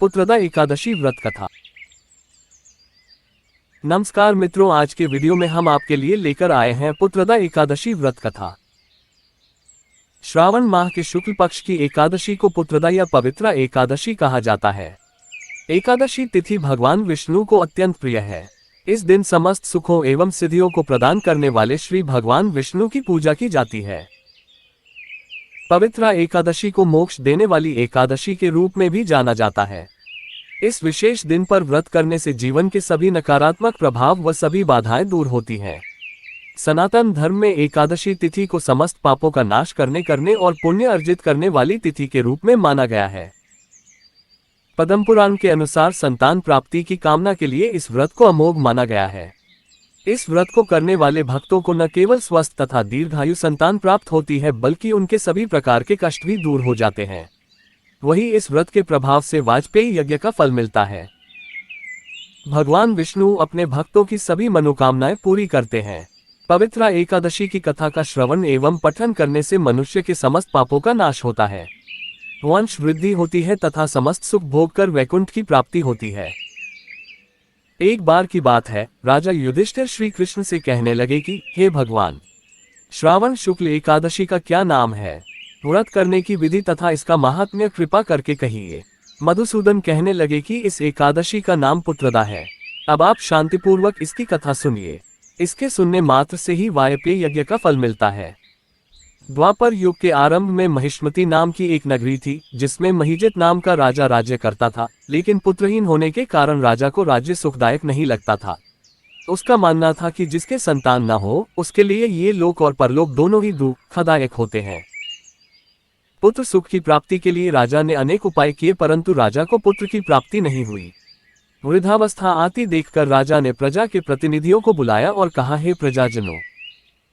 पुत्रदा एकादशी व्रत कथा। नमस्कार मित्रों, आज के वीडियो में हम आपके लिए लेकर आए हैं पुत्रदा एकादशी व्रत कथा। श्रावण माह के शुक्ल पक्ष की एकादशी को पुत्रदा या पवित्रा एकादशी कहा जाता है। एकादशी तिथि भगवान विष्णु को अत्यंत प्रिय है। इस दिन समस्त सुखों एवं सिद्धियों को प्रदान करने वाले श्री भगवान विष्णु की पूजा की जाती है। पवित्रा एकादशी को मोक्ष देने वाली एकादशी के रूप में भी जाना जाता है। इस विशेष दिन पर व्रत करने से जीवन के सभी नकारात्मक प्रभाव व सभी बाधाएं दूर होती हैं। सनातन धर्म में एकादशी तिथि को समस्त पापों का नाश करने और पुण्य अर्जित करने वाली तिथि के रूप में माना गया है। पद्म पुराण के अनुसार संतान प्राप्ति की कामना के लिए इस व्रत को अमोघ माना गया है। इस व्रत को करने वाले भक्तों को न केवल स्वस्थ तथा दीर्घायु संतान प्राप्त होती है, बल्कि उनके सभी प्रकार के कष्ट भी दूर हो जाते हैं। वहीं इस व्रत के प्रभाव से वाजपेयी यज्ञ का फल मिलता है। भगवान विष्णु अपने भक्तों की सभी मनोकामनाएं पूरी करते हैं। पवित्रा एकादशी की कथा का श्रवण एवं पठन करने से मनुष्य के समस्त पापों का नाश होता है, वंश वृद्धि होती है तथा समस्त सुख भोग कर वैकुंठ की प्राप्ति होती है। एक बार की बात है, राजा युधिष्ठिर श्री कृष्ण से कहने लगे कि हे भगवान, श्रावण शुक्ल एकादशी का क्या नाम है? व्रत करने की विधि तथा इसका महात्म्य कृपा करके कहिए। मधुसूदन कहने लगे कि इस एकादशी का नाम पुत्रदा है। अब आप शांतिपूर्वक इसकी कथा सुनिए। इसके सुनने मात्र से ही वाजपेयी यज्ञ का फल मिलता है। द्वापर युग के आरंभ में महिष्मती नाम की एक नगरी थी, जिसमें महिजित नाम का राजा राज्य करता था। लेकिन पुत्रहीन होने के कारण राजा को राज्य सुखदायक नहीं लगता था। उसका मानना था कि जिसके संतान न हो, उसके लिए ये लोक और परलोक दोनों ही दुखदायक होते हैं। पुत्र सुख की प्राप्ति के लिए राजा ने अनेक उपाय किए, परंतु राजा को पुत्र की प्राप्ति नहीं हुई। वृद्धावस्था आती देखकर राजा ने प्रजा के प्रतिनिधियों को बुलाया और कहा, हे प्रजाजनों,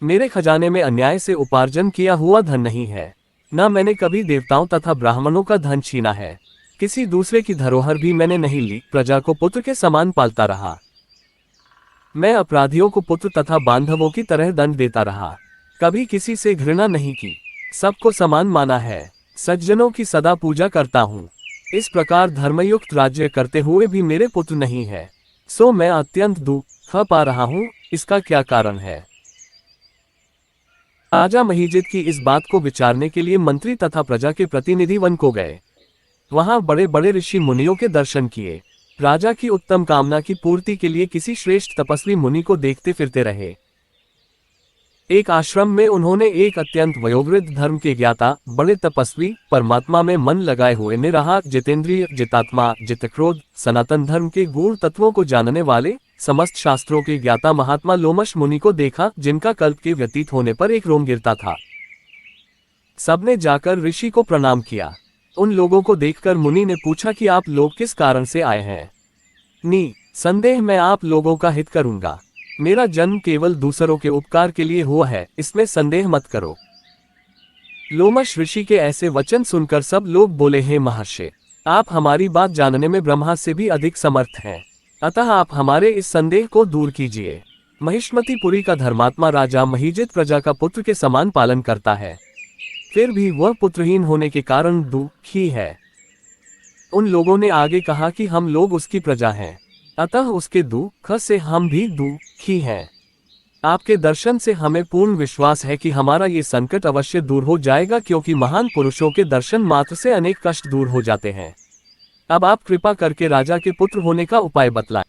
मेरे खजाने में अन्याय से उपार्जन किया हुआ धन नहीं है। न मैंने कभी देवताओं तथा ब्राह्मणों का धन छीना है। किसी दूसरे की धरोहर भी मैंने नहीं ली। प्रजा को पुत्र के समान पालता रहा। मैं अपराधियों को पुत्र तथा बांधवों की तरह दंड देता रहा। कभी किसी से घृणा नहीं की, सबको समान माना है। सज्जनों की सदा पूजा करता हूँ। इस प्रकार धर्मयुक्त राज्य करते हुए भी मेरे पुत्र नहीं है, सो मैं अत्यंत दुख पा रहा हूँ। इसका क्या कारण है? राजा महिजित की इस बात को विचारने के लिए मंत्री तथा प्रजा के प्रतिनिधि वन को गए। वहां बड़े बड़े ऋषि मुनियों के दर्शन किए। राजा की उत्तम कामना की पूर्ति के लिए किसी श्रेष्ठ तपस्वी मुनि को देखते फिरते रहे। एक आश्रम में उन्होंने एक अत्यंत वयोवृद्ध धर्म के ज्ञाता, बड़े तपस्वी, परमात्मा में मन लगाए हुए निराहार, जितेंद्रिय, जितात्मा, जितक्रोध, सनातन धर्म के गूढ़ तत्वों को जानने वाले, समस्त शास्त्रों के ज्ञाता महात्मा लोमश मुनि को देखा, जिनका कल्प के व्यतीत होने पर एक रोम गिरता था। सबने जाकर ऋषि को प्रणाम किया। उन लोगों को देखकर मुनि ने पूछा कि आप लोग किस कारण से आए हैं? निसंदेह मैं आप लोगों का हित करूंगा। मेरा जन्म केवल दूसरों के उपकार के लिए हुआ है, इसमें संदेह मत करो। लोमश ऋषि के ऐसे वचन सुनकर सब लोग बोले, हे महर्षि, आप हमारी बात जानने में ब्रह्मा से भी अधिक समर्थ हैं, अतः आप हमारे इस संदेह को दूर कीजिए। महिष्मतीपुरी का धर्मात्मा राजा महिजित प्रजा का पुत्र के समान पालन करता है, फिर भी वह पुत्रहीन होने के कारण दुखी है। उन लोगों ने आगे कहा कि हम लोग उसकी प्रजा हैं, अतः उसके दुख से हम भी दुखी हैं। आपके दर्शन से हमें पूर्ण विश्वास है कि हमारा ये संकट अवश्य दूर हो जाएगा, क्योंकि महान पुरुषों के दर्शन मात्र से अनेक कष्ट दूर हो जाते हैं। अब आप कृपा करके राजा के पुत्र होने का उपाय बतलाएं।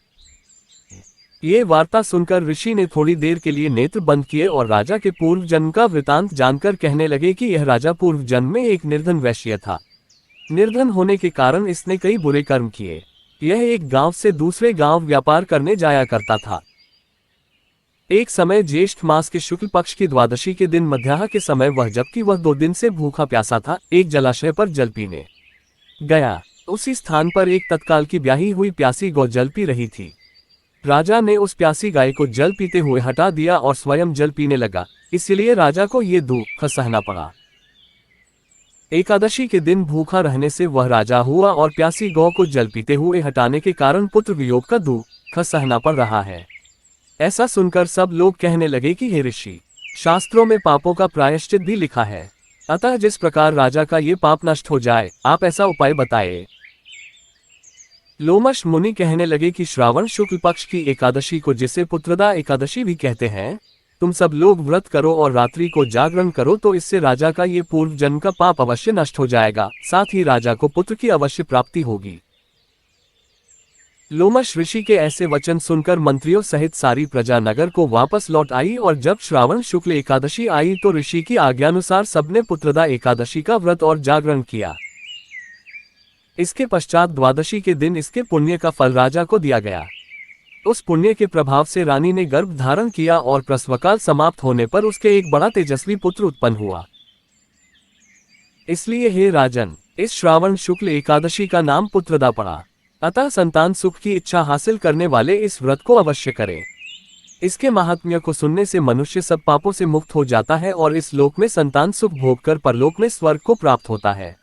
ये वार्ता सुनकर ऋषि ने थोड़ी देर के लिए नेत्र बंद किए और राजा के पूर्व जन्म का वृतांत जानकर कहने लगे कि यह राजा पूर्व जन्म में एक निर्धन वैश्य था। निर्धन होने के कारण इसने कई बुरे कर्म किए। यह एक गांव से दूसरे गांव व्यापार करने जाया करता था। एक समय ज्येष्ठ मास के शुक्ल पक्ष की द्वादशी के दिन मध्याह्न के समय वह, जबकि वह 2 दिन से भूखा प्यासा था, एक जलाशय पर जल पीने गया। उसी स्थान पर एक तत्काल की ब्याही हुई प्यासी गौ जल पी रही थी। राजा ने उस प्यासी गाय को जल पीते हुए हटा दिया और स्वयं जल पीने लगा, इसलिए राजा को ये दुख सहना पड़ा। एकादशी के दिन भूखा रहने से वह राजा हुआ और प्यासी गौ को जल पीते हुए हटाने के कारण पुत्र वियोग का दुख सहना पड़ रहा है। ऐसा सुनकर सब लोग कहने लगे कि हे ऋषि, शास्त्रों में पापों का प्रायश्चित भी लिखा है, अतः जिस प्रकार राजा का ये पाप नष्ट हो जाए, आप ऐसा उपाय बताए। लोमश मुनि कहने लगे कि श्रावण शुक्ल पक्ष की एकादशी को, जिसे पुत्रदा एकादशी भी कहते हैं, तुम सब लोग व्रत करो और रात्रि को जागरण करो, तो इससे राजा का ये पूर्व जन्म का पाप अवश्य नष्ट हो जाएगा, साथ ही राजा को पुत्र की अवश्य प्राप्ति होगी। लोमश ऋषि के ऐसे वचन सुनकर मंत्रियों सहित सारी प्रजा नगर को वापस लौट आई, और जब श्रावण शुक्ल एकादशी आई तो ऋषि की आज्ञानुसार सबने पुत्रदा एकादशी का व्रत और जागरण किया। इसके पश्चात द्वादशी के दिन इसके पुण्य का फल राजा को दिया गया। उस पुण्य के प्रभाव से रानी ने गर्भ धारण किया और प्रसवकाल समाप्त होने पर उसके एक बड़ा तेजस्वी पुत्र उत्पन्न हुआ। इसलिए हे राजन, इस श्रावण शुक्ल एकादशी का नाम पुत्रदा पड़ा। अतः संतान सुख की इच्छा हासिल करने वाले इस व्रत को अवश्य करें। इसके महात्म्य को सुनने से मनुष्य सब पापों से मुक्त हो जाता है और इस लोक में संतान सुख भोगकर परलोक में स्वर्ग को प्राप्त होता है।